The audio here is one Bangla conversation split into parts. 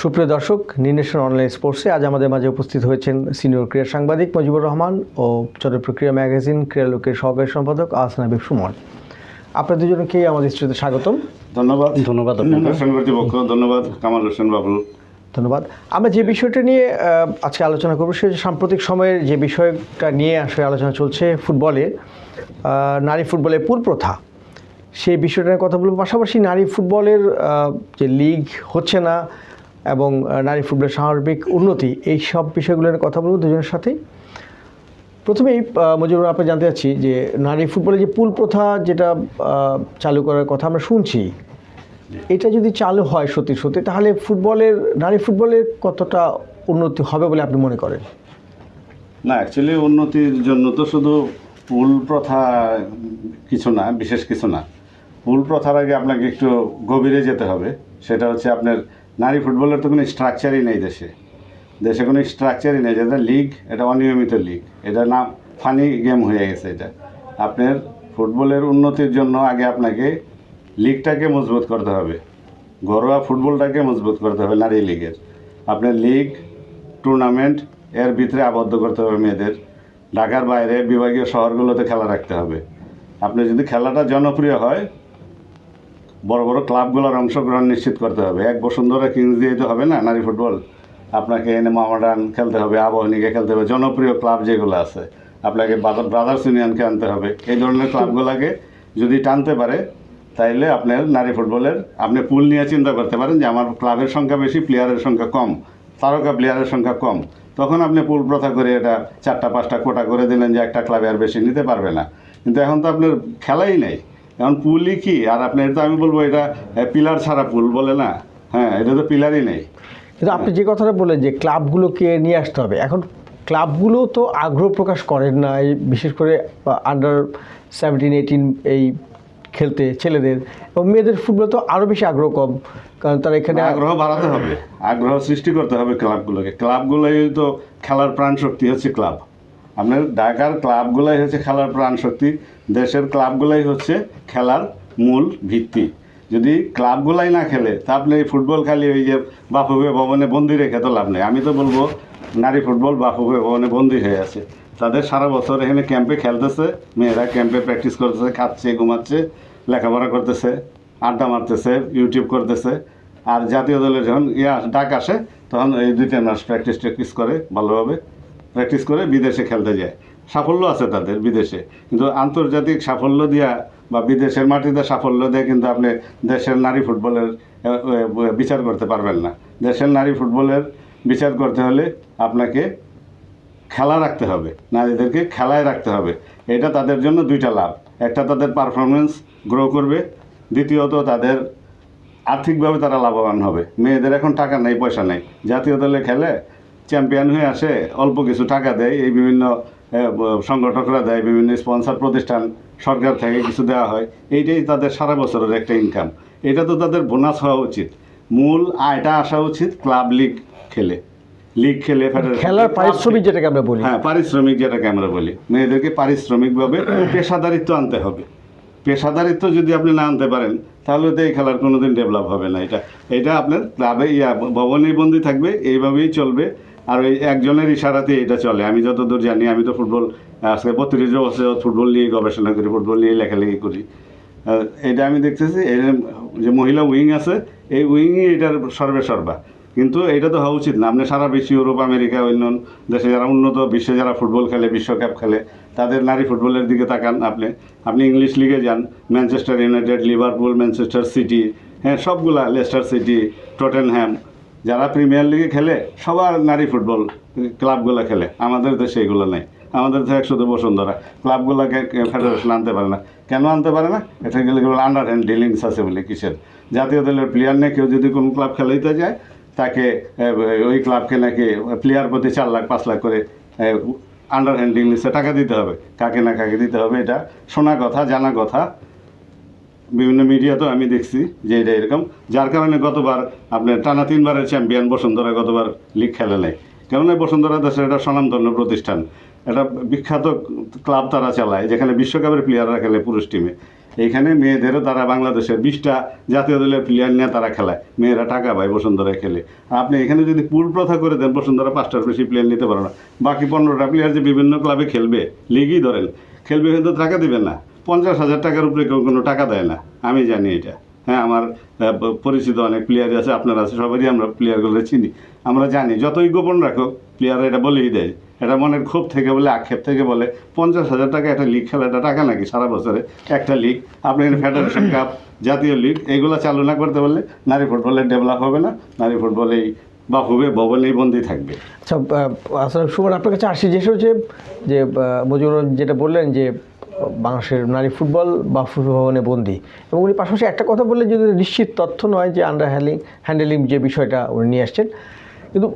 সুপ্রিয় দর্শক, নির্দেশন অনলাইন স্পোর্টসে আজ আমাদের মাঝে উপস্থিত হয়েছেন সিনিয়র ক্রীড়া সাংবাদিক মজিবুর রহমান ও চলচ্চিত্র ম্যাগাজিন ক্রীড়ালোকের সহকারী সম্পাদক আহসান হাবিব সুমন। আপনাদের দুজনকে আমাদের স্টুডিওতে স্বাগতম। ধন্যবাদ ধন্যবাদ কামাল হোসেন বাবুল। ধন্যবাদ। আমরা যে বিষয়টা নিয়ে আজকে আলোচনা করব সে সাম্প্রতিক সময়ের যে বিষয়টা নিয়ে আসলে আলোচনা চলছে ফুটবলে, নারী ফুটবলের পুল প্রথা, সেই বিষয়টা নিয়ে কথা বলব। পাশাপাশি নারী ফুটবলের যে লিগ হচ্ছে না এবং নারী ফুটবলের সার্বিক উন্নতি, এই সব বিষয়গুলো নিয়ে কথা বলব দুজনের সাথেই। প্রথমেই মজিবুর, আপনি জানতে চাচ্ছি যে নারী ফুটবলে যে পুল প্রথা যেটা চালু করার কথা আমরা শুনছি, এটা যদি চালু হয় সত্যি সত্যি, তাহলে নারী ফুটবলের কতটা উন্নতি হবে বলে আপনি মনে করেন? না, অ্যাকচুয়ালি উন্নতির জন্য তো শুধু পুল প্রথা কিছু না, বিশেষ কিছু না। পুল প্রথার আগে আপনাকে একটু গভীরে যেতে হবে। সেটা হচ্ছে আপনার নারী ফুটবলের তো কোনো স্ট্রাকচারই নেই দেশে কোনো স্ট্রাকচারই নেই। যেটা লিগ, এটা অনিয়মিত লিগ, এটা না ফানি গেম হয়ে গেছে। এটা আপনার ফুটবলের উন্নতির জন্য আগে আপনাকে লিগটাকে মজবুত করতে হবে, ঘরোয়া ফুটবলটাকে মজবুত করতে হবে। নারী লিগের আপনার লিগ টুর্নামেন্ট এর ভিতরে আবদ্ধ করতে হবে মেয়েদের। ঢাকার বাইরে বিভাগীয় শহরগুলোতে খেলা রাখতে হবে। আপনি যদি খেলাটা জনপ্রিয় হয়, বড় বড় ক্লাবগুলোর অংশগ্রহণ নিশ্চিত করতে হবে। এক বসুন্ধরা কিংস দিয়ে তো হবে না নারী ফুটবল। আপনাকে এনে মামাডান খেলতে হবে, আবাহনীকে খেলতে হবে, জনপ্রিয় ক্লাব যেগুলো আছে আপনাকে ব্রাদার্স ইউনিয়নকে আনতে হবে। এই ধরনের ক্লাবগুলোকে যদি টানতে পারে, তাইলে আপনার নারী ফুটবলের আপনি পুল নিয়ে চিন্তা করতে পারেন যে আমার ক্লাবের সংখ্যা বেশি, প্লেয়ারের সংখ্যা কম, তারকা প্লেয়ারের সংখ্যা কম। তখন আপনি পুল প্রথা করে এটা 4-5টা কোটা করে দিলেন যে একটা ক্লাবে আর বেশি নিতে পারবে না। কিন্তু এখন তো আপনার খেলাই নেই, এখন পুলই কি। আর আপনার তো আমি বলবো এটা পিলার ছাড়া পুল বলে না, হ্যাঁ, এটা তো পিলারই নেই। কিন্তু আপনি যে কথাটা বললেন যে ক্লাবগুলোকে নিয়ে আসতে হবে, এখন ক্লাবগুলো তো আগ্রহ প্রকাশ করেন না, এই বিশেষ করে আন্ডার 17-18 এই খেলতে ছেলেদের, এবং মেয়েদের ফুটবল তো আরও বেশি আগ্রহ কম, কারণ তারা এখানে আগ্রহ বাড়াতে হবে, আগ্রহ সৃষ্টি করতে হবে ক্লাবগুলোকে। ক্লাবগুলোই তো খেলার প্রাণ শক্তি হচ্ছে ক্লাব। আপনার ঢাকার ক্লাবগুলাই হচ্ছে খেলার প্রাণ শক্তি, দেশের ক্লাবগুলাই হচ্ছে খেলার মূল ভিত্তি। যদি ক্লাবগুলাই না খেলে তা আপনি ফুটবল খালি ওই যে বাফুফে ভবনে বন্দি রেখে তো লাভ নেই। আমি তো বলবো নারী ফুটবল বাফুফে ভবনে বন্দি হয়ে আছে। তাদের সারা বছর এখানে ক্যাম্পে খেলতেছে, মেয়েরা ক্যাম্পে প্র্যাকটিস করতেছে, খাচ্ছে, ঘুমাচ্ছে, লেখাপড়া করতেছে, আড্ডা মারতেছে, ইউটিউব করতেছে। আর জাতীয় দলের যখন ডাক আসে তখন এই 2-3 মাস প্র্যাকটিস করে, ভালোভাবে প্র্যাকটিস করে বিদেশে খেলতে যায়। সাফল্য আছে তাদের বিদেশে, কিন্তু আন্তর্জাতিক সাফল্য দিয়া বা বিদেশের মাটিতে সাফল্য দিয়ে কিন্তু আপনি দেশের নারী ফুটবলের বিচার করতে পারবেন না। দেশের নারী ফুটবলের বিচার করতে হলে আপনাকে খেলা রাখতে হবে, নারীদেরকে খেলায় রাখতে হবে। এটা তাদের জন্য 2টা লাভ। একটা, তাদের পারফরমেন্স গ্রো করবে, দ্বিতীয়ত তাদের আর্থিকভাবে তারা লাভবান হবে। মেয়েদের এখন টাকা নেই, পয়সা নেই, জাতীয় দলে খেলে চ্যাম্পিয়ন হয়ে আসে, অল্প কিছু টাকা দেয়, এই বিভিন্ন সংগঠকরা দেয়, বিভিন্ন স্পন্সর প্রতিষ্ঠান, সরকার থেকে কিছু দেওয়া হয়, এইটাই তাদের সারা বছরের একটা ইনকাম। এটা তো তাদের বোনাস হওয়া উচিত। মূল আয়টা আসা উচিত ক্লাব লিগ খেলে খেলার পারিশ্রমিক যেটাকে আমরা বলি। হ্যাঁ, পারিশ্রমিক যেটাকে আমরা বলি। মেয়েদেরকে পারিশ্রমিকভাবে পেশাদারিত্ব আনতে হবে। পেশাদারিত্ব যদি আপনি না আনতে পারেন, তাহলে তো এই খেলার কোনোদিন ডেভেলপ হবে না। এটা আপনার ক্লাবে ভবনেই বন্দি থাকবে, এইভাবেই চলবে। আর ওই একজনের ইশারাতে এটা চলে। আমি যতদূর জানি, আমি তো ফুটবল আজকে 32 বছর ফুটবল নিয়ে গবেষণা করি, ফুটবল নিয়ে লেখালেখি করি। এটা আমি দেখতেছি, এই যে মহিলা উইং আছে, এই উইংই এটার সর্বা। কিন্তু এটা তো হওয়া উচিত না। আপনি সারা বিশ্ব, ইউরোপ, আমেরিকা, অন্য দেশে যারা উন্নত বিশ্বে যারা ফুটবল খেলে, বিশ্বকাপ খেলে, তাদের নারী ফুটবলের দিকে তাকান। আপনি ইংলিশ লিগে যান, Manchester United, Liverpool, Manchester city, হ্যাঁ, সবগুলা, লেস্টার সিটি, টটেনহ্যাম, যারা প্রিমিয়ার লিগে খেলে সবার নারী ফুটবল ক্লাবগুলো খেলে। আমাদের দেশে এগুলো নেই। আমাদের দেশে শুধু বসুন্ধরা ক্লাবগুলোকে ফেডারেশন আনতে পারে না। কেন আনতে পারে না? এটা গেলে আন্ডার হ্যান্ড ডিলিংস আছে বলে। কিসের? জাতীয় দলের প্লেয়ার নিয়ে কেউ যদি কোনো ক্লাব খেলাইতে যায়, তাকে ওই ক্লাবকে নাকি প্লেয়ার প্রতি 4 লাখ 5 লাখ করে আন্ডার হ্যান্ড ডিলিংসে টাকা দিতে হবে। কাকে না কাকে দিতে হবে, এটা শোনা কথা, জানা কথা। বিভিন্ন মিডিয়াতেও আমি দেখছি যে এটা এরকম। যার কারণে গতবার আপনার টানা 3 বারের চ্যাম্পিয়ন বসুন্ধরা গতবার লিগ খেলে নেয়। কেননা বসুন্ধরা দেশের একটা স্বনামধন্য প্রতিষ্ঠান, একটা বিখ্যাত ক্লাব তারা চালায়, যেখানে বিশ্বকাপের প্লেয়াররা খেলে পুরুষ টিমে। এইখানে মেয়েদেরও তারা বাংলাদেশের 20টা জাতীয় দলের প্লেয়ার নিয়ে তারা খেলায়, মেয়েরা টাকা পায় বসুন্ধরায় খেলে। আপনি এখানে যদি পুল প্রথা করে দেন, বসুন্ধরা 5টার বেশি প্লেয়ার নিতে পারো না, বাকি 15টা প্লেয়ার যে বিভিন্ন ক্লাবে খেলবে, লিগই ধরেন খেলবে, কিন্তু টাকা দিবেন না। 50,000 টাকার উপরে কেউ কোনো টাকা দেয় না, আমি জানি এটা। হ্যাঁ, আমার পরিচিত অনেক প্লেয়ার আছে, আপনার আছে, সবারই আমরা প্লেয়ারগুলো চিনি। আমরা জানি যতই গোপন রাখো প্লেয়াররা এটা বলেই দেয়, এটা মনের ক্ষোভ থেকে বলে, আক্ষেপ থেকে বলে। 50,000 টাকা একটা লিগ খেলা, এটা টাকা নাকি সারা বছরে একটা লিগ? আপনি এখানে ফেডারেশন কাপ, জাতীয় লিগ এইগুলো চালু না করতে পারলে নারী ফুটবলের ডেভেলপ হবে না, নারী ফুটবলেই বা হবে ভবনেই বন্দি থাকবে। আচ্ছা, আসলে সুমন আপনার কাছে আসি, যেসব যে মজিবুর রহমান যেটা বললেন যে বাংলাদেশের নারী ফুটবল বা ফুটবল ভবনে বন্দী, এবং উনি পাশাপাশি একটা কথা বললেন যদি নিশ্চিত তথ্য নয় যে আন্ডার হ্যান্ডেলিং যে বিষয়টা উনি নিয়ে আসছেন, কিন্তু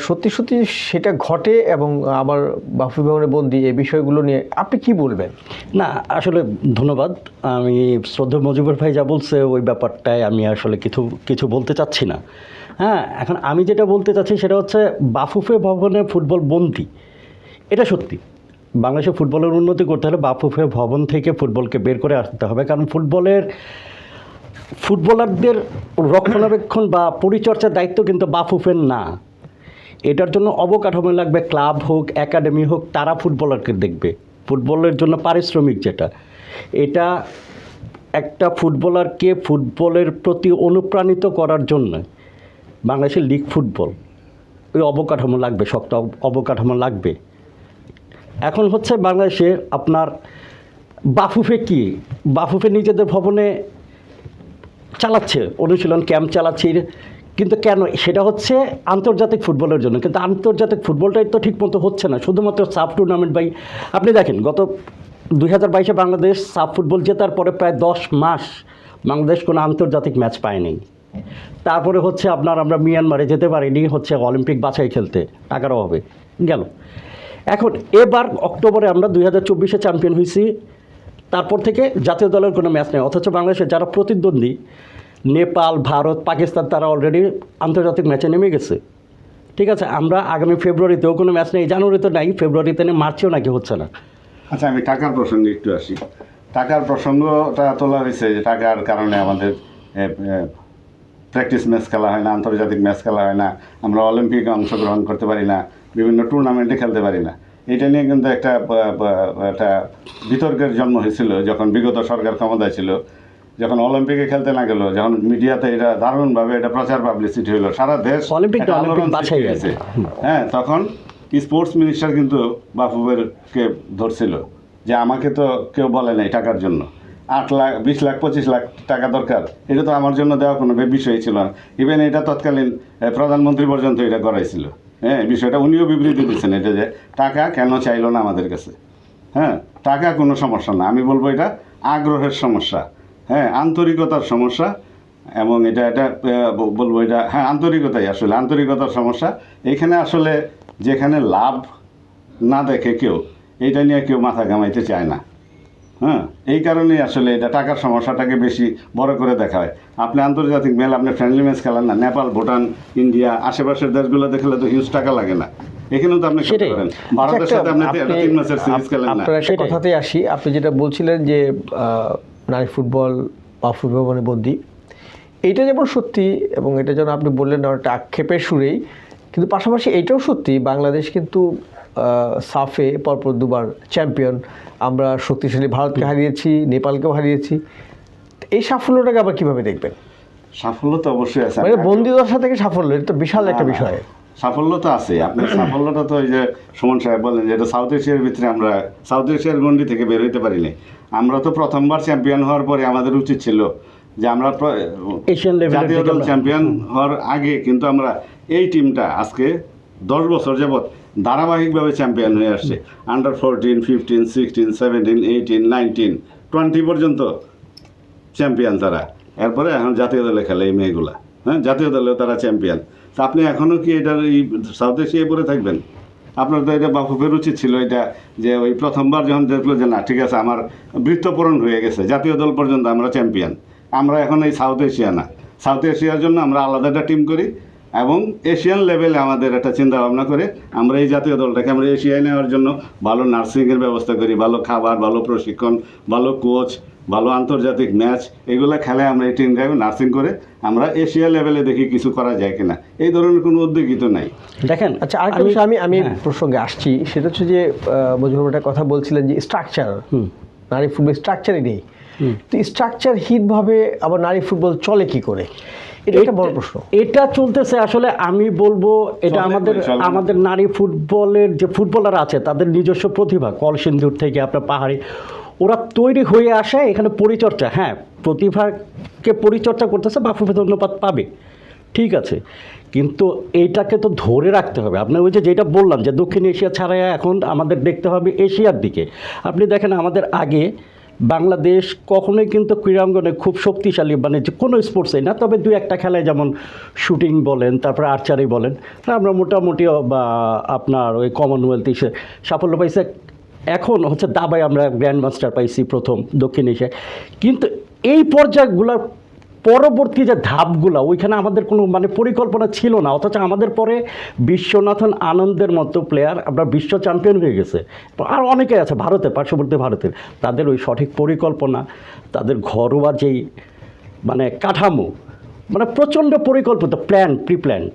সত্যি সত্যি সেটা ঘটে এবং আবার বাফুফে ভবনে বন্দী এই বিষয়গুলো নিয়ে আপনি কি বলবেন? না, আসলে ধন্যবাদ। আমি শ্রদ্ধেয় মজিবুর ভাই যা বলছে ওই ব্যাপারটায় আমি আসলে কিছু বলতে চাচ্ছি না। হ্যাঁ, এখন আমি যেটা বলতে চাচ্ছি সেটা হচ্ছে বাফুফে ভবনে ফুটবল বন্দী, এটা সত্যি। বাংলাদেশে ফুটবলের উন্নতি করতে হলে বাফুফে ভবন থেকে ফুটবলকে বের করে আসতে হবে, কারণ ফুটবলারদের রক্ষণাবেক্ষণ বা পরিচর্যার দায়িত্ব কিন্তু বাফুফের না। এটার জন্য অবকাঠামো লাগবে, ক্লাব হোক, একাডেমি হোক, তারা ফুটবলারকে দেখবে। ফুটবলের জন্য পারিশ্রমিক যেটা, এটা একটা ফুটবলারকে ফুটবলের প্রতি অনুপ্রাণিত করার জন্য বাংলাদেশের লিগ ফুটবল, ওই অবকাঠামো লাগবে, শক্ত অবকাঠামো লাগবে। এখন হচ্ছে বাংলাদেশে আপনার বাফুফে নিজেদের ভবনে চালাচ্ছে, অনুশীলন ক্যাম্প চালাচ্ছে, কিন্তু কেন? সেটা হচ্ছে আন্তর্জাতিক ফুটবলের জন্য, কিন্তু আন্তর্জাতিক ফুটবলটাই তো ঠিকমতো হচ্ছে না, শুধুমাত্র সাব টুর্নামেন্ট। আপনি দেখেন গত 2022-এ বাংলাদেশ সাব ফুটবল জেতার পরে প্রায় 10 মাস বাংলাদেশ কোনো আন্তর্জাতিক ম্যাচ পায়নি। তারপরে হচ্ছে আমরা মিয়ানমারে যেতে পারিনি, হচ্ছে অলিম্পিক বাছাই খেলতে, টাকার অভাবে গেল। এখন এবার অক্টোবরে আমরা 2024-এ চ্যাম্পিয়ন হয়েছি, তারপর থেকে জাতীয় দলের কোনো ম্যাচ নেই। অথচ বাংলাদেশের যারা প্রতিদ্বন্দ্বী নেপাল, ভারত, পাকিস্তান, তারা অলরেডি আন্তর্জাতিক ম্যাচে নেমে গেছে। ঠিক আছে, আমরা আগামী ফেব্রুয়ারিতেও কোনো ম্যাচ নেই, জানুয়ারিতে নাই, ফেব্রুয়ারিতে নেই, মার্চেও নাকি হচ্ছে না। আচ্ছা, আমি টাকার প্রসঙ্গে একটু আসি। টাকার প্রসঙ্গটা তোলা হয়েছে যে টাকার কারণে আমাদের প্র্যাকটিস ম্যাচ খেলা হয় না, আন্তর্জাতিক ম্যাচ খেলা হয় না, আমরা অলিম্পিকে অংশগ্রহণ করতে পারি না, বিভিন্ন টুর্নামেন্টে খেলতে পারি না। এটা নিয়ে কিন্তু একটা বিতর্কের জন্ম হয়েছিল যখন বিগত সরকার ক্ষমতায় ছিল, যখন অলিম্পিকে খেলতে না গেল, যখন মিডিয়াতে এটা দারুণভাবে এটা প্রচার পাবলিসিটি হলো, সারা দেশ অলিম্পিকটা বাছাই গেছে। হ্যাঁ, তখন স্পোর্টস মিনিস্টার কিন্তু বাফুফেরকে ধরছিল যে আমাকে তো কেউ বলে নাই টাকার জন্য, 8 লাখ, 20 লাখ, 25 লাখ টাকা দরকার, এটা তো আমার জন্য দেওয়া কোনো বিষয় ছিল না। ইভেন এটা তৎকালীন প্রধানমন্ত্রী পর্যন্ত এটা করাইছিল। হ্যাঁ, বিষয়টা উনিও বিবৃতি দিচ্ছেন এটা যে টাকা কেন চাইলো না আমাদের কাছে। হ্যাঁ, টাকা কোনো সমস্যা না, আমি বলবো এটা আগ্রহের সমস্যা, হ্যাঁ, আন্তরিকতার সমস্যা। এবং এটা বলবো এটা, হ্যাঁ, আন্তরিকতাই, আসলে আন্তরিকতার সমস্যা। এখানে আসলে যেখানে লাভ না দেখে কেউ, এইটা নিয়ে কেউ মাথা ঘামাইতে চায় না। হ্যাঁ, এই কারণেই আসলে এটা টাকার সমস্যাটাকে বেশি বড় করে দেখা হয়। আপনি আন্তর্জাতিক ম্যাচ, আপনি ফ্রেন্ডলি ম্যাচ খেলেন না, নেপাল, ভুটান, ইন্ডিয়া, আশেপাশের দেশগুলো দেখলে তো হিউজ টাকা লাগে না, এখানেও তো আপনি খেলতে পারেন। ভারতের সাথে আপনি 3 ম্যাচের সিরিজ খেলেন না। আপনার একটা কথাতেই আসি, আপনি যেটা বলছিলেন যে নারী ফুটবল বা ফুটবল ভবনে বন্দী, এইটা যেমন সত্যি এবং এটা যেন আপনি বললেন একটা আক্ষেপের সুরেই, কিন্তু পাশাপাশি এইটাও সত্যি বাংলাদেশ কিন্তু সাফে পরপর 2বার চ্যাম্পিয়ন। আমরা শক্তিশালী ভারতকে হারিয়েছি, নেপালকেও হারিয়েছি। এই সাফল্যটাকে আবার কীভাবে দেখবেন? সাফল্য তো অবশ্যই আছে, মানে বন্দী দশা থেকে সাফল্য, এটা তো বিশাল একটা বিষয়। সাফল্য তো আছে, আপনার সাফল্যটা তো ওই যে সুমন সাহেব বললেন যে এটা সাউথ এশিয়ার ভিতরে, আমরা সাউথ এশিয়ার গণ্ডি থেকে বের হইতে পারিনি। আমরা তো প্রথমবার চ্যাম্পিয়ন হওয়ার পরে আমাদের উচিত ছিল যে আমরা এশিয়ান জাতীয় দল চ্যাম্পিয়ন হওয়ার আগে কিন্তু আমরা এই টিমটা আজকে 10 বছর যাবৎ ধারাবাহিকভাবে চ্যাম্পিয়ন হয়ে আসছে। আন্ডার 14, 15, 16, 17, 18, 19, 20 পর্যন্ত চ্যাম্পিয়ন তারা। এরপরে এখন জাতীয় দলে খেলে এই মেয়েগুলা, হ্যাঁ, জাতীয় দলেও তারা চ্যাম্পিয়ন। তা আপনি এখনও কি এটার এই সাউথ এশিয়ায় পড়ে থাকবেন? আপনার তো এটা বাফুফের উচিত ছিল এটা, যে ওই প্রথমবার যখন দেখলো যে না ঠিক আছে আমার বৃত্তপূরণ হয়ে গেছে, জাতীয় দল পর্যন্ত আমরা চ্যাম্পিয়ন, আমরা এখন এই সাউথ এশিয়া না, সাউথ এশিয়ার জন্য আমরা আলাদা একটা টিম করি এবং এশিয়ান লেভেলে আমাদের একটা চিন্তা ভাবনা করে আমরা এই জাতীয় দলটাকে আমরা এশিয়ায় নেওয়ার জন্য ভালো নার্সিংয়ের ব্যবস্থা করি, ভালো খাবার, ভালো প্রশিক্ষণ, ভালো কোচ, ভালো আন্তর্জাতিক ম্যাচ এগুলো খেলে আমরা এই ট্রেন ড্রাইভে নার্সিং করে আমরা এশিয়া লেভেলে দেখি কিছু করা যায় কিনা, এই ধরনের কোনো উদ্যোগই তো নাই। দেখেন আচ্ছা আরেকটা বিষয় আমি হ্যাঁ। প্রসঙ্গে আসছি, সেটা হচ্ছে যে মজিবুর একটা কথা বলছিলেন যে স্ট্রাকচার, নারী ফুটবল স্ট্রাকচারই নেই। তো স্ট্রাকচারহীনভাবে আবার নারী ফুটবল চলে কি করে, এটা একটা বড় প্রশ্ন। এটা চলতেছে আসলে, আমি বলবো এটা চলে। আমাদের নারী ফুটবলের যে ফুটবলার আছে তাদের নিজস্ব প্রতিভা, কলসিন্দুর থেকে আপনার পাহাড়ি, ওরা তৈরি হয়ে আসে এখানে পরিচর্যা, হ্যাঁ প্রতিভাকে পরিচর্যা করতেছে, বাফুফে ধন্যবাদ পাবে, ঠিক আছে, কিন্তু এইটাকে তো ধরে রাখতে হবে। আপনার ওই যেটা বললাম যে দক্ষিণ এশিয়া ছাড়াই এখন আমাদের দেখতে হবে এশিয়ার দিকে। আপনি দেখেন আমাদের আগে বাংলাদেশ কখনোই কিন্তু ক্রীড়াঙ্গনে খুব শক্তিশালী, মানে যে কোনো স্পোর্টসেই না, তবে দু একটা খেলায় যেমন শুটিং বলেন, তারপরে আর্চারি বলেন, আমরা মোটামুটি বা আপনার ওই কমনওয়েলথ সাফল্য পাইছে। এখন হচ্ছে দাবায় আমরা গ্র্যান্ড মাস্টার পাইছি প্রথম দক্ষিণ এশিয়ায়, কিন্তু এই পর্যায়গুলোর পরবর্তী যে ধাপগুলো ওইখানে আমাদের কোনো মানে পরিকল্পনা ছিল না, অথচ আমাদের পরে বিশ্বনাথন আনন্দের মতো প্লেয়ার আমরা বিশ্ব চ্যাম্পিয়ন হয়ে গেছে। আর অনেকে আছে ভারতে, পার্শ্ববর্তী ভারতের, তাদের ওই সঠিক পরিকল্পনা, তাদের ঘরোয়া যেই মানে কাঠামো, মানে প্রচণ্ড পরিকল্পিত, প্রিপ্ল্যান্ড,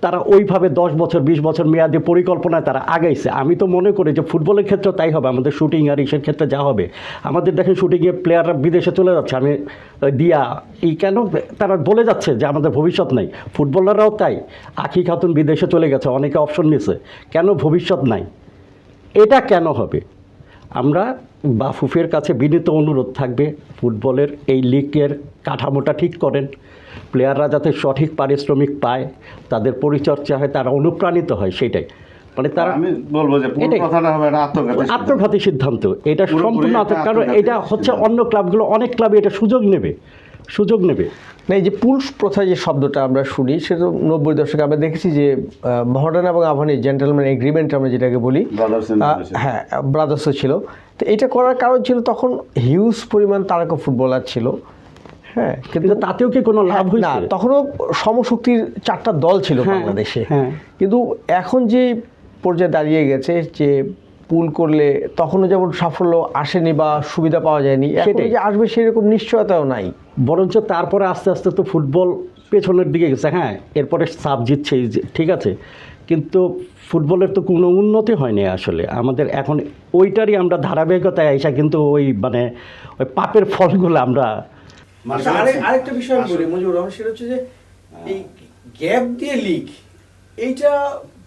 তারা ওইভাবে 10 বছর 20 বছর মেয়াদি পরিকল্পনায় তারা আগাইছে। আমি তো মনে করি যে ফুটবলের ক্ষেত্রে তাই হবে, আমাদের শুটিং আর ইসের ক্ষেত্রে যা হবে, আমাদের দেখেন শুটিংয়ে প্লেয়াররা বিদেশে চলে যাচ্ছে, আমি দিয়া কেন তারা বলে যাচ্ছে যে আমাদের ভবিষ্যৎ নাই, ফুটবলাররাও তাই, আখি খাতুন বিদেশে চলে গেছে, অনেকে অপশন নিয়েছে, কেন ভবিষ্যৎ নাই? এটা কেন হবে? আমরা বাফুফের কাছে বিনীত অনুরোধ থাকবে, ফুটবলের এই লিগের কাঠামোটা ঠিক করেন, প্লেয়াররা যাতে সঠিক পারিশ্রমিক পায়, তাদের পরিচর্যা হয়, তারা অনুপ্রাণিত হয়, সেটাই মানে তারা, আমি বলবো যে পুরো এটাই। কথাটা হবে একটা আত্মঘাতী সিদ্ধান্ত, এটা পুরোপুরি সম্পূর্ণ একটা কারণ আত্মঘাতী এটা হচ্ছে সিদ্ধান্ত। অন্য ক্লাবগুলো, অনেক ক্লাবে এটা সুযোগ নেবে। না, এই যে পুল প্রথা যে শব্দটা আমরা শুনি, সেটা 90 দশকে আমরা দেখেছি যে মহাডান এবং আভানি জেন্টলম্যান এগ্রিমেন্ট আমরা যেটাকে বলি, Brothers in Partnership। হ্যাঁ ব্রাদার্সও ছিল। তো এটা করার কারণ ছিল তখন হিউজ পরিমাণ তারকা ফুটবলার ছিল, হ্যাঁ, কিন্তু তাতেও কি কোনো লাভ না, হয়েছে? তখনও সমশক্তির 4টা দল ছিল হ্যাঁ, বাংলাদেশে। হ্যাঁ। কিন্তু এখন যে পর্যায়ে দাঁড়িয়ে গেছে যে পুল করলে তখনও যেমন সাফল্য আসেনি বা সুবিধা পাওয়া যায়নি, এখন সেটাই। যে আসবে সেরকম নিশ্চয়তাও নাই। বরঞ্চ তারপরে আস্তে আস্তে তো ফুটবল পেছনের দিকে গেছে, হ্যাঁ এরপরে সাব জিতছে, ঠিক আছে, কিন্তু ফুটবলের তো কোনো উন্নতি হয়নি আসলে আমাদের এখন, ওইটারই আমরা ধারাবাহিকতায় আইসা কিন্তু ওই মানে ওই পাপের ফলগুলো আমরা আচ্ছা, আরেকটা বিষয় আমি বলি মুজিবুর রহমান, সেটা হচ্ছে যে এই গ্যাপ দিয়ে লিগ, এইটা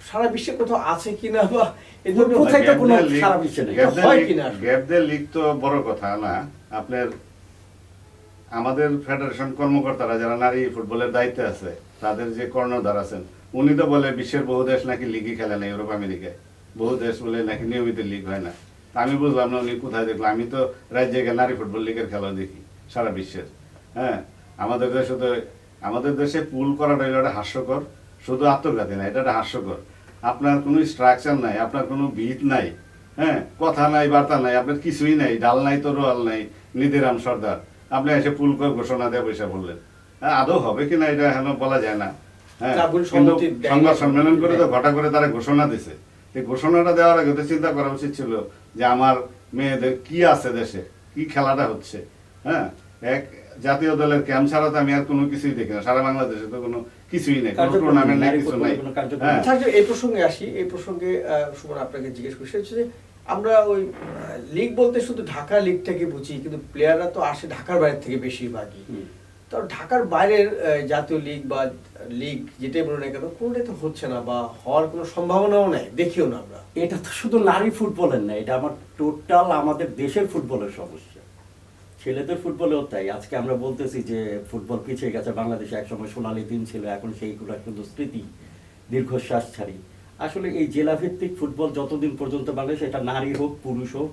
সারা বিশ্বে কোথাও আছে কিনা বা এই ধরনের কোথায় তো কোনো সারা বিশ্বে নেই, হয় কিনা? গ্যাপ দিয়ে লিগ তো বড় কথা না। আপনার আমাদের ফেডারেশন কর্মকর্তারা যারা নারী ফুটবলের দায়িত্বে আছে, তাদের যে কর্ণধার আছেন, উনি তো বলে বিশ্বের বহু দেশ নাকি লিগই খেলে না, ইউরোপ আমেরিকায় বহু দেশ বলে নাকি নিয়মিত লিগ হয় না। আমি বুঝলাম না উনি কোথায় দেখলো। আমি তো রাজ্যে নারী ফুটবল লিগের খেলা দেখি সারা বিশ্বের। হ্যাঁ, আমাদের দেশে তো, আমাদের দেশে পুল করাটা এটা হাস্যকর, শুধু আত্মঘাতী না, এটা একটা হাস্যকর। আপনার কোনো স্ট্রাকচার নাই, আপনার কোনো ভিত নাই, হ্যাঁ, কথা নাই, বার্তা নাই, আপনার কিছুই নাই, ডাল নাই তো রোয়াল নাই, নিধিরাম সর্দার, আপনি এসে পুল করে ঘোষণা দিয়ে পয়সা বললেন। হ্যাঁ, আদৌ হবে কিনা এটা এখন বলা যায় না। হ্যাঁ, কিন্তু সংবাদ সম্মেলন করে তো ঘটা করে তারা ঘোষণা দিছে। এই ঘোষণাটা দেওয়ার আগে তো চিন্তা করা উচিত ছিল যে আমার মেয়েদের কি আছে দেশে, কি খেলাটা হচ্ছে। হ্যাঁ, এক জাতীয় দলের ক্যাম্প ছাড়া তো আমি আর কোনো কিছুই দেখি না, সারা বাংলাদেশে তো কোনো কিছুই নেই, কোনো টুর্নামেন্ট নেই, কিছু নাই। হ্যাঁ, আচ্ছা, এই প্রসঙ্গে আসি, এই প্রসঙ্গে সুমন আপনাকে জিজ্ঞেস করছি, হচ্ছে যে আমরা ওই লিগ বলতে শুধু ঢাকা লিগটাকে বুঝি, কিন্তু প্লেয়াররা তো আসে ঢাকার বাইরে থেকে বেশিরভাগই। তো ঢাকার বাইরের জাতীয় লিগ বা লিগ যেটাই বলে না কেন, কোনোটাই তো হচ্ছে না বা হওয়ার কোনো সম্ভাবনাও নেই, দেখিও না আমরা। এটা তো শুধু নারী ফুটবলের না, এটা আমার টোটাল আমাদের দেশের ফুটবলের সমস্যা, ছেলেদের ফুটবলেও তাই। আজকে আমরা বলতেছি যে ফুটবল পিছিয়ে গেছে, বাংলাদেশে একসময় সোনালী দিন ছিল, এখন সেইগুলো কিন্তু স্মৃতি, দীর্ঘশ্বাস ছাড়ি। আসলে এই জেলাভিত্তিক ফুটবল যতদিন পর্যন্ত বাংলাদেশে, এটা নারী হোক পুরুষ হোক,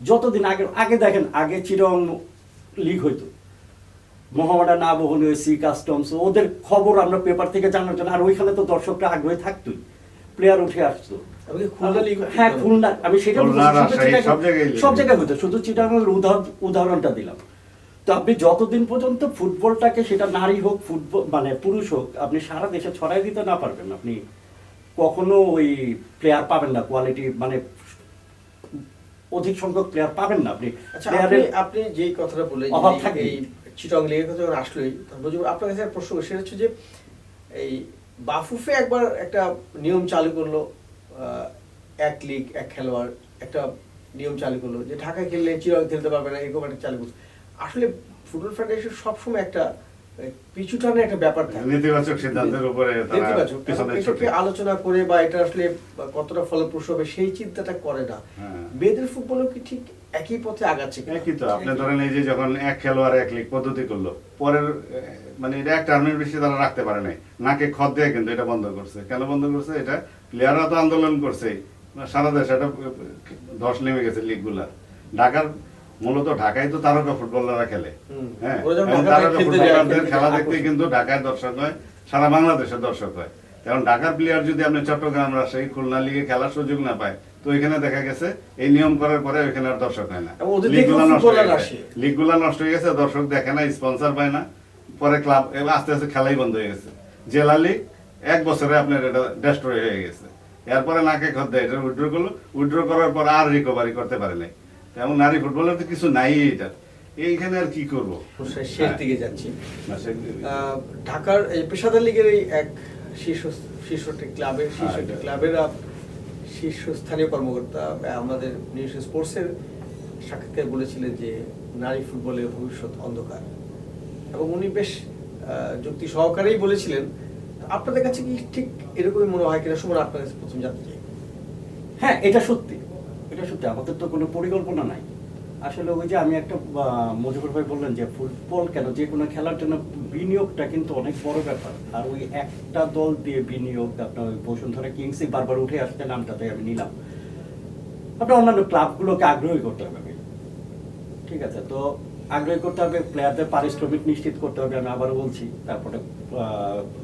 যতদিন আগে দেখেন, আগে চিরং লিগ হইতো, মোহামেডান, আবাহনী, সি কাস্টমস, ওদের খবর আমরা পেপার থেকে জানার জন্য, আর ওইখানে তো দর্শকরা আগ্রহী থাকতোই, প্লেয়ার উঠে আসতো। হ্যাঁ, খুলনা, আমি সেটা সব জায়গায় হতো, শুধু চিটাগাংয়ের উদাহরণটা দিলাম। তো আপনি যতদিন পর্যন্ত ফুটবলটাকে, সেটা নারী হোক ফুটবল মানে পুরুষ হোক, আপনি সারা দেশে ছড়াই দিতে না পারবেন, আপনি কখনো ওই প্লেয়ার পাবেন না, কোয়ালিটি মানে অধিক সংখ্যক প্লেয়ার পাবেন না আপনি। আচ্ছা, প্লেয়ারের আপনি যেই কথাটা বললেন অভাব যে থাকবে। এই চিটং লিগের কথা যখন আসলোই, তারপর যে আপনার কাছে একটা প্রশ্ন করছি, সেটা হচ্ছে যে এই বাফুফে একবার একটা নিয়ম চালু করলো, এক লিগ এক খেলোয়াড়, একটা নিয়ম চালু করলো যে ঢাকায় খেললে চিটং খেলতে পারবে না, এরকম একটা চালু করছে। আসলে ফুটবল ফেডারেশন সবসময় একটা পিছু টানে একটা ব্যাপার থাকে, নেতিবাচক সিদ্ধান্তের উপরে তারা নেতিবাচক, পিছনে এটাকে ছুটে। আলোচনা করে বা এটা আসলে কতটা ফলপ্রসূ হবে সেই চিন্তাটা করে না। হ্যাঁ। মেয়েদের ফুটবলও কি ঠিক একই পথে আগাচ্ছে কিনা? একই তো, আপনি ধরেন এই যে যখন এক খেলোয়াড় এক লিগ পদ্ধতি করলো, পরের মানে এটা এক টার্মের বেশি তারা রাখতে পারে নাই, নাকে খত দিয়ে কিন্তু এটা বন্ধ করছে। কেন বন্ধ করছে? এটা প্লেয়াররা তো আন্দোলন করছে, সারা দেশে এটা ধস নেমে গেছে লিগগুলা। ঢাকার মূলত ঢাকায় তো তারকা ফুটবলাররা খেলে, হ্যাঁ, ওরা যখন এবং ঢাকায় তারকা খেলতে যায়, ফুটবলারদের খেলতে খেলা যায়, দেখতে কিন্তু ঢাকায় দর্শক হয়, সারা বাংলাদেশের দর্শক হয়। কারণ ঢাকার প্লেয়ার যদি আপনি চট্টগ্রাম, রাজশাহী, খুলনা লিগে খেলার সুযোগ না পায়, তো এখানে দেখা গেছে এই নিয়ম করার পরে ওইখানে আর দর্শক হয় না, এবং ওদের লিগগুলা দেখেও নষ্ট হয়ে ফুটবলার গেছে, আসে। লিগগুলা নষ্ট হয়ে গেছে, দর্শক দেখে না, স্পন্সর পায় না, পরে ক্লাব আস্তে আস্তে খেলাই বন্ধ হয়ে গেছে। জেলা লিগ এক বছরে আপনার এটা ডেস্ট্রয় হয়ে গেছে। এরপরে নাকে খত দেয়, এটা উইথড্র করলো, উইথড্র করার পর আর রিকভারি করতে পারে নাই। তেমন নারী ফুটবলের তো কিছু নাই এটা, এইখানে আর কি করবো? শেষ দিকে যাচ্ছি। না, ঢাকার এই পেশাদার লিগের এই এক শীর্ষটি ক্লাবের শীর্ষস্থানীয় কর্মকর্তা আমাদের নিউজ স্পোর্টসের সাক্ষাৎকারে বলেছিলেন যে নারী ফুটবলের ভবিষ্যৎ অন্ধকার, এবং উনি বেশ যুক্তি সহকারেই বলেছিলেন। আপনাদের কাছে কি ঠিক এরকমই মনে হয় কিনা? সুমন, আপনার কাছে প্রথম জানতে চাই। হ্যাঁ, এটা সত্যি, এটা সত্যি। আমাদের তো কোনো পরিকল্পনা নাই আসলে। ওই যে আমি একটা মজিবুর ভাই বললেন যে ফুটবল কেন, যে কোনো খেলার জন্য বিনিয়োগটা কিন্তু অনেক বড় ব্যাপার। আর ওই একটা দল দিয়ে বিনিয়োগ, আপনার ওই বসুন্ধরা কিংসই বারবার উঠে আসছে নামটা, তাই আমি নিলাম। আপনার অন্যান্য ক্লাবগুলোকে আগ্রহী করতে হবে, ঠিক আছে? তো আগ্রহী করতে হবে, প্লেয়ারদের পারিশ্রমিক নিশ্চিত করতে হবে, আমি আবারও বলছি। তারপরে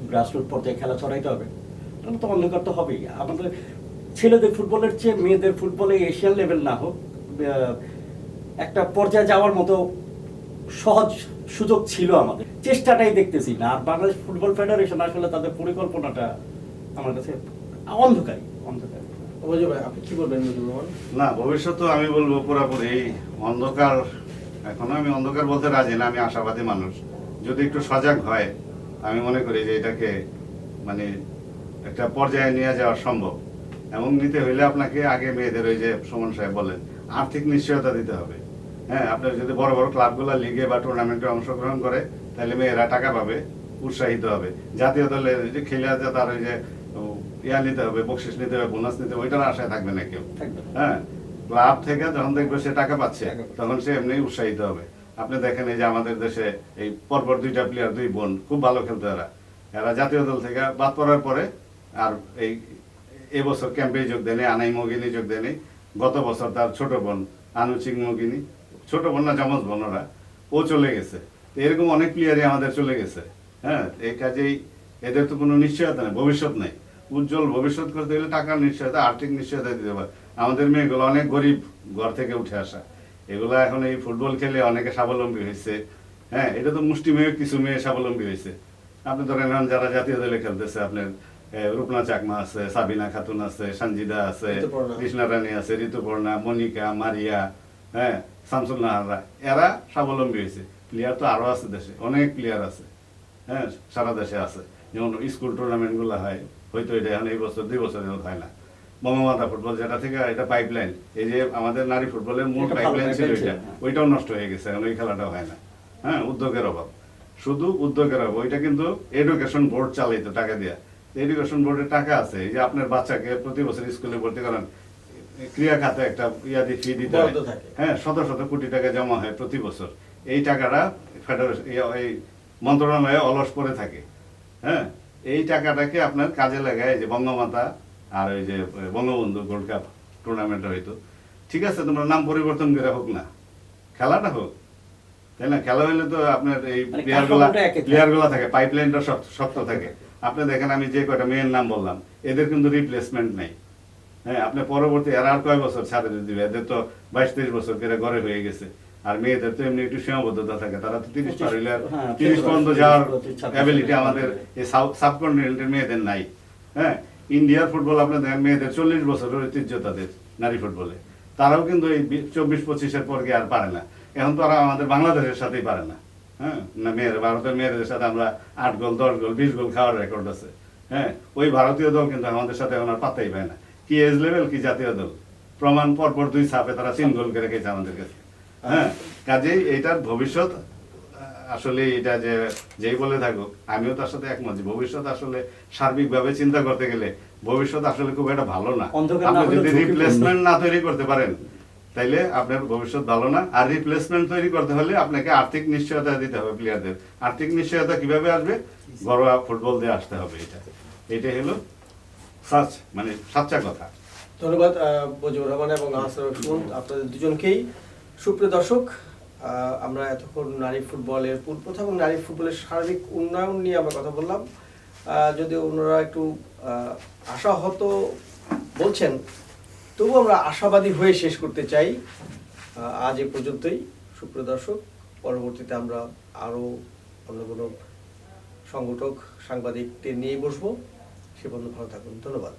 গ্রাসরুট পর্যায়ে খেলা ছড়াইতে হবে, তাহলে তো অন্ধকার তো হবেই। আমাদের ছেলেদের ফুটবলের চেয়ে মেয়েদের ফুটবলে এশিয়ান লেভেল না হোক, একটা পর্যায়ে যাওয়ার মতো সহজ সুযোগ ছিল আমাদের, চেষ্টাটাই দেখতেছি না। আর বাংলাদেশ ফুটবল ফেডারেশন আসলে তাদের পরিকল্পনাটা আমার কাছে অন্ধকারী। অজয় ভাই, আপনি কি বলবেন? না, ভবিষ্যৎ তো আমি বলবো পুরোপুরি অন্ধকার। এখনো আমি অন্ধকার বলতে রাজি না, আমি আশাবাদী মানুষ। যদি একটু সজাগ হয়, আমি মনে করি যে এটাকে মানে একটা পর্যায়ে নিয়ে যাওয়া সম্ভব। এবং নিতে হইলে আপনাকে আগে মেয়েদের, ওই যে সুমন সাহেব বলেন, আর্থিক নিশ্চয়তা দিতে হবে। হ্যাঁ, আপনার যদি বড় বড় ক্লাবগুলো লিগে বা টুর্নামেন্টে অংশগ্রহণ করে, তাহলে মেয়েরা টাকা পাবে, উৎসাহিত হবে। জাতীয় দলে যে খেলে আছে তার ওই যে ইয়া নিতে হবে, বকশিস নিতে হবে, বোনাস নিতে হবে, ওইটার আশায় থাকবে না কেউ। হ্যাঁ, ক্লাব থেকে যখন দেখবে সে টাকা পাচ্ছে, তখন সে এমনি উৎসাহিত হবে। আপনি দেখেন এই যে আমাদের দেশে এই পরপর দুইটা প্লেয়ার, দুই বোন খুব ভালো খেলতো, এরা জাতীয় দল থেকে বাদ পড়ার পরে আর এই বছর ক্যাম্পে যোগ দেয়নি, আনাই মগিনী যোগ দেয়নি। গত বছর তার ছোট বোন আনুচিং মগিনী, ছোট বোন না যমজ বোন, ও চলে গেছে। তো এরকম অনেক প্লেয়ারই আমাদের চলে গেছে। হ্যাঁ, এই কাজেই এদের তো কোনো নিশ্চয়তা নেই, ভবিষ্যৎ নেই। উজ্জ্বল ভবিষ্যৎ করতে গেলে টাকার নিশ্চয়তা, আর্থিক নিশ্চয়তা দিতে পারে। আমাদের মেয়েগুলো অনেক গরিব ঘর থেকে উঠে আসা, এগুলো এখন এই ফুটবল খেলে অনেকে স্বাবলম্বী হয়েছে। হ্যাঁ, এটা তো মুষ্টিমেয় কিছু মেয়ে স্বাবলম্বী হয়েছে। আপনি ধরেন এখন যারা জাতীয় দলে খেলতেছে, আপনার রূপনা চাকমা আছে, সাবিনা খাতুন আছে, সঞ্জিদা আছে, কৃষ্ণা রানী আছে, ঋতুপর্ণা, মনিকা, মারিয়া, হ্যাঁ, শামসুল নাহাররা, এরা স্বাবলম্বী হয়েছে। প্লেয়ার তো আরো আছে দেশে, অনেক প্লেয়ার আছে। হ্যাঁ, সারা দেশে আছে। যেমন স্কুল টুর্নামেন্ট গুলো হয়, হয়তো এটা এখন এই বছর 2 বছর হয় না। বঙ্গমাতা ফুটবল যেটা থেকে, এটা পাইপলাইন, এই যে আমাদের নারী ফুটবলের মূল পাইপলাইন ছিল ওইটা, ওইটাও নষ্ট হয়ে গেছে, এখন ওই খেলাটাও হয় না। হ্যাঁ, উদ্যোগের অভাব, শুধু উদ্যোগের অভাব। ওইটা কিন্তু এডুকেশন বোর্ড চালাইতো টাকা দিয়া। এডুকেশন বোর্ডের টাকা আছে, এই যে আপনার বাচ্চাকে প্রতি বছর স্কুলে ভর্তি করেন, ক্রিয়া খাতে একটা ইয়াদি ফি দিতে হয়। হ্যাঁ, শত শত কোটি টাকা জমা হয় প্রতি বছর। এই টাকাটা ফেডারেশন, এই মন্ত্রণালয়ে অলস করে থাকে। হ্যাঁ, এই টাকাটাকে আপনার কাজে লাগায়, যে বঙ্গমাতা আর ওই যে বঙ্গবন্ধু গোল্ড কাপ টুর্নামেন্ট হইতো, ঠিক আছে, তোমরা নাম পরিবর্তন করে হোক না, খেলাটা হোক, তাই না? খেলা হইলে তো আপনার এই প্লেয়ারগুলা থাকে, পাইপলাইনটা শক্ত থাকে। আপনি দেখেন, আমি যে কয়টা মেয়ের নাম বললাম, এদের কিন্তু রিপ্লেসমেন্ট নেই। হ্যাঁ, আপনি পরবর্তী এরা আর কয় বছর ছাড়ে দিবে? এদের তো 22-23 বছর করে ঘরে হয়ে গেছে। আর মেয়েদের তো এমনি একটু সীমাবদ্ধতা থাকে, তারা তো 30 পার হইলে 30 পর্যন্ত যাওয়ার অ্যাবিলিটি আমাদের এই সাবকন্টিনেন্টের মেয়েদের নাই। হ্যাঁ, ইন্ডিয়ার ফুটবল আপনি দেখেন, মেয়েদের 40 বছরের ঐতিহ্য তাদের নারী ফুটবলে, তারাও কিন্তু এই 24-25-এর পর গিয়ে আর পারে না। এখন তো আর আমাদের বাংলাদেশের সাথেই পারে না। হ্যাঁ, না ভারতের মেয়েদের সাথে আমরা 8 গোল 10 গোল 20 গোল খাওয়ার রেকর্ড আছে। হ্যাঁ, ওই ভারতীয় দল কিন্তু আমাদের সাথে এখন আর পাত্তাই পায় না। কি এজ লেভেল, কি জাতীয় দল, প্রমাণ পরপর 2 ছাপে তারা 3 গোল করে রেখেছে আমাদের কাছে। হ্যাঁ, কাজেই এইটার ভবিষ্যৎ আসলে এটা যে যেই বলে থাকুক, আমিও তার সাথে একমত যে ভবিষ্যৎ আসলে সার্বিকভাবে চিন্তা করতে গেলে ভবিষ্যৎ আসলে খুব একটা ভালো না। অন্ধকার না আপনি হলে যদি ঝুঁকিপূর্ণ। রিপ্লেসমেন্ট না তৈরি করতে পারেন তাইলে আপনার ভবিষ্যৎ ভালো না। আর রিপ্লেসমেন্ট তৈরি করতে হলে আপনাকে আর্থিক নিশ্চয়তা দিতে হবে প্লেয়ারদের। আর্থিক নিশ্চয়তা কিভাবে আসবে? ঘরোয়া ফুটবল দিয়ে আসতে হবে। এটাই হলো মানে সাচ্চা কথা। ধন্যবাদ মুজিবুর রহমান এবং আহসানুল সুমন, আপনাদের দুজনকেই। সুপ্রিয় দর্শক, আমরা এতক্ষণ নারী ফুটবলের প্রথা এবং নারী ফুটবলের সার্বিক উন্নয়ন নিয়ে আমরা কথা বললাম। যদিও ওনারা একটু আশাহত বলছেন, তবু আমরা আশাবাদী হয়ে শেষ করতে চাই। আজ এ পর্যন্তই। সুপ্রিয় দর্শক, পরবর্তীতে আমরা আরও অন্য কোনো সংগঠক সাংবাদিকদের নিয়ে বসবো। সে পর্যন্ত ভালো থাকুন। ধন্যবাদ।